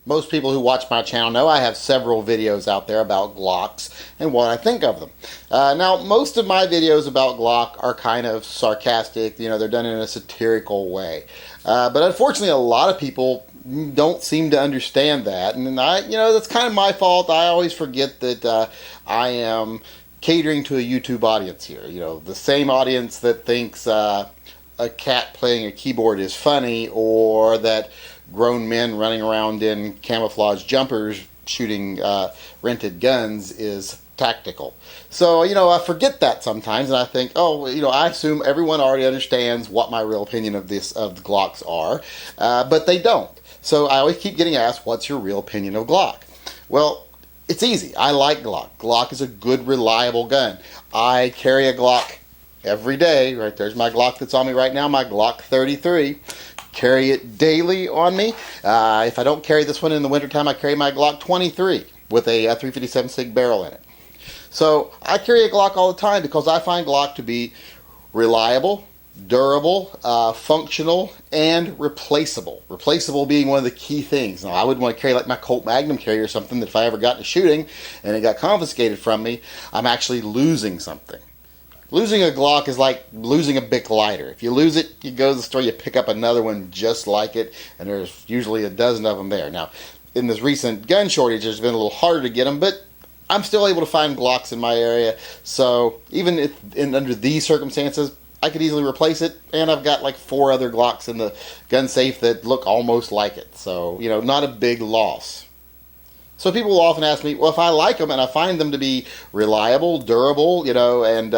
Most people who watch my channel know I have several videos out there about Glocks and what I think of them. Now, most of my videos about Glock are kind of sarcastic. They're done in a satirical way. But unfortunately, a lot of people don't seem to understand that. And that's kind of my fault. I always forget that I am catering to a YouTube audience here. The same audience that thinks a cat playing a keyboard is funny, or that grown men running around in camouflage jumpers shooting rented guns is tactical. So, I forget that sometimes, and I think, I assume everyone already understands what my real opinion of the Glocks are, but they don't. So I always keep getting asked, what's your real opinion of Glock? Well, it's easy. I like Glock. Glock is a good, reliable gun. I carry a Glock every day. Right there's my Glock that's on me right now, my Glock 33. Carry it daily on me. If I don't carry this one in the wintertime, I carry my Glock 23 with a 357 SIG barrel in it. So I carry a Glock all the time because I find Glock to be reliable, durable, functional, and replaceable. Replaceable being one of the key things. Now, I wouldn't want to carry like my Colt Magnum carrier or something that if I ever got into shooting and it got confiscated from me, I'm actually losing something. Losing a Glock is like losing a Bic lighter. If you lose it, you go to the store, you pick up another one just like it, and there's usually a dozen of them there. Now, in this recent gun shortage, it's been a little harder to get them, but I'm still able to find Glocks in my area. So even if under these circumstances, I could easily replace it, and I've got like 4 other Glocks in the gun safe that look almost like it. So, not a big loss. So people will often ask me, well, if I like them and I find them to be reliable, durable, and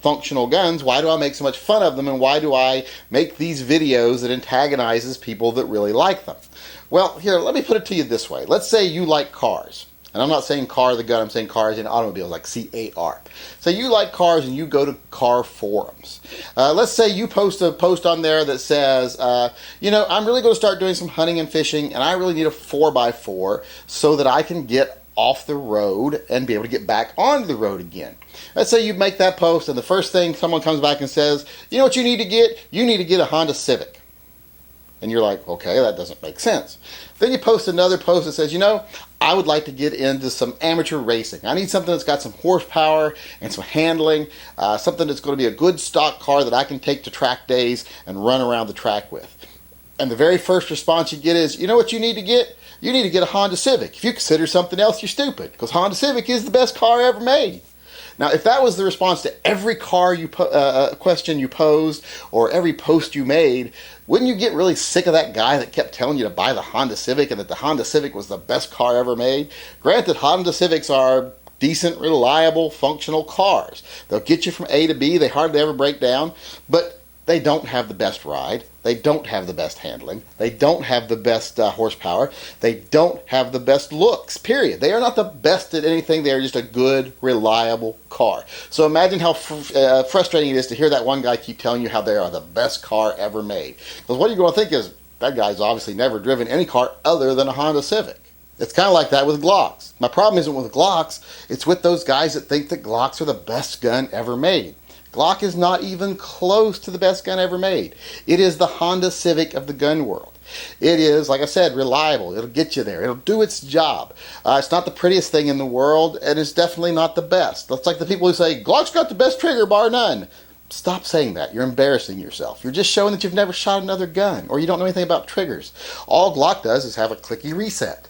functional guns, why do I make so much fun of them, and why do I make these videos that antagonizes people that really like them? Well, here, let me put it to you this way. Let's say you like cars. And I'm not saying car the gun, I'm saying cars in automobiles, like C-A-R. So you like cars and you go to car forums. Let's say you post a post on there that says, I'm really going to start doing some hunting and fishing, and I really need a 4x4 so that I can get off the road and be able to get back onto the road again. Let's say you make that post, and the first thing someone comes back and says, you know what you need to get? You need to get a Honda Civic. And you're like, okay, that doesn't make sense. Then you post another post that says, I would like to get into some amateur racing. I need something that's got some horsepower and some handling, something that's going to be a good stock car that I can take to track days and run around the track with. And the very first response you get is, you know what you need to get? You need to get a Honda Civic. If you consider something else, you're stupid, because Honda Civic is the best car ever made. Now, if that was the response to every car question you posed or every post you made, wouldn't you get really sick of that guy that kept telling you to buy the Honda Civic and that the Honda Civic was the best car ever made? Granted, Honda Civics are decent, reliable, functional cars. They'll get you from A to B. They hardly ever break down, but they don't have the best ride. They don't have the best handling. They don't have the best horsepower. They don't have the best looks, period. They are not the best at anything. They are just a good, reliable car. So imagine how frustrating it is to hear that one guy keep telling you how they are the best car ever made. Because what you're going to think is, that guy's obviously never driven any car other than a Honda Civic. It's kind of like that with Glocks. My problem isn't with Glocks. It's with those guys that think that Glocks are the best gun ever made. Glock is not even close to the best gun ever made. It is the Honda Civic of the gun world. It is, like I said, reliable. It'll get you there. It'll do its job. It's not the prettiest thing in the world, and it's definitely not the best. That's like the people who say, Glock's got the best trigger, bar none. Stop saying that. You're embarrassing yourself. You're just showing that you've never shot another gun, or you don't know anything about triggers. All Glock does is have a clicky reset.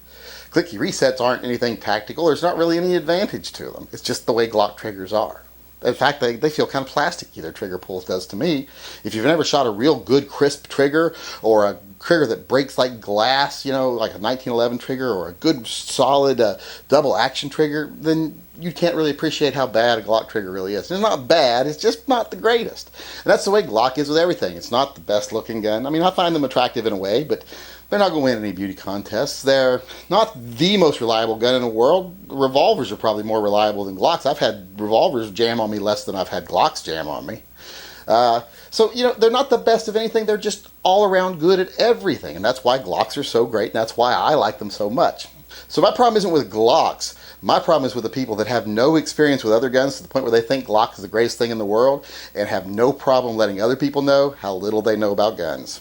Clicky resets aren't anything tactical. There's not really any advantage to them. It's just the way Glock triggers are. In fact, they feel kind of plasticky, their trigger pulls does to me. If you've never shot a real good crisp trigger, or a trigger that breaks like glass, like a 1911 trigger, or a good solid double action trigger, then you can't really appreciate how bad a Glock trigger really is. It's not bad, it's just not the greatest. And that's the way Glock is with everything. It's not the best looking gun. I mean, I find them attractive in a way, but they're not going to win any beauty contests. They're not the most reliable gun in the world. Revolvers are probably more reliable than Glocks. I've had revolvers jam on me less than I've had Glocks jam on me. So, they're not the best of anything. They're just all around good at everything. And that's why Glocks are so great, and that's why I like them so much. So my problem isn't with Glocks. My problem is with the people that have no experience with other guns to the point where they think Glock is the greatest thing in the world and have no problem letting other people know how little they know about guns.